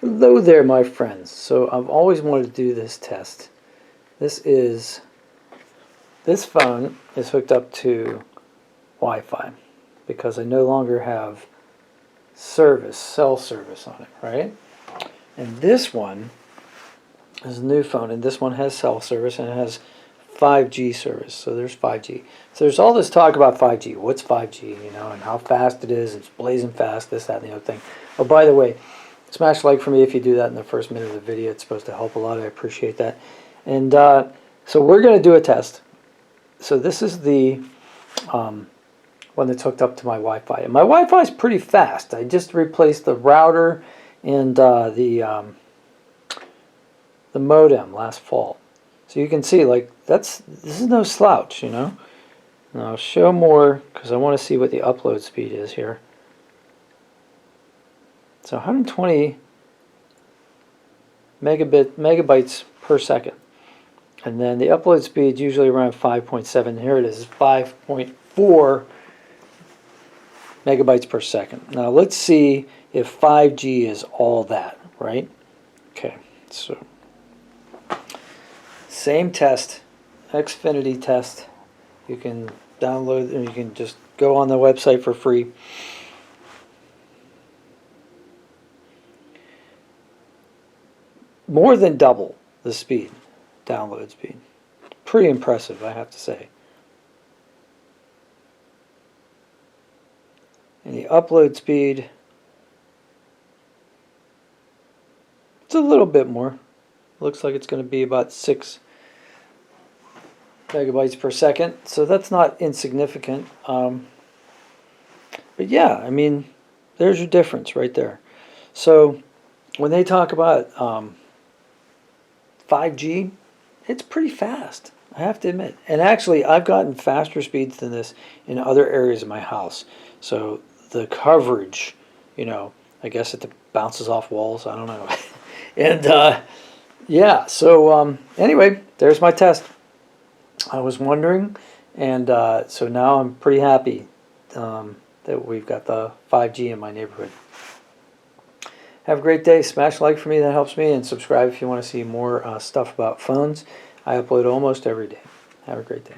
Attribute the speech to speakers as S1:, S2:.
S1: Hello there, my friends. So I've always wanted to do this test. This phone is hooked up to Wi-Fi because I no longer have cell service on it, right? And this one is a new phone, and this one has cell service and it has 5G service. So there's 5G. So there's all this talk about 5G. What's 5G, and how fast it is. It's blazing fast, this, that, and the other thing. Oh, by the way, smash like for me if you do that in the first minute of the video. It's supposed to help a lot. I appreciate that. And so we're going to do a test. So this is the one that's hooked up to my Wi-Fi. And my Wi-Fi is pretty fast. I just replaced the router and the modem last fall. So you can see, like, this is no slouch, And I'll show more because I want to see what the upload speed is here. So 120 megabytes per second. And then the upload speed usually around 5.7. Here it is, 5.4 megabytes per second. Now let's see if 5G is all that, right? Okay, so same test, Xfinity test. You can download, and you can just go on the website for free. More than double the speed, download speed. Pretty impressive, I have to say. And the upload speed, it's a little bit more. Looks like it's going to be about 6 megabytes per second, so that's not insignificant. But yeah, I mean, there's your difference right there. So when they talk about 5G, it's pretty fast, I have to admit. And actually, I've gotten faster speeds than this in other areas of my house. So the coverage, I guess it bounces off walls, I don't know. And yeah, so anyway, there's my test. I was wondering, and so now I'm pretty happy that we've got the 5G in my neighborhood. Have a great day. Smash like for me, that helps me, and subscribe if you want to see more stuff about phones. I upload almost every day. Have a great day.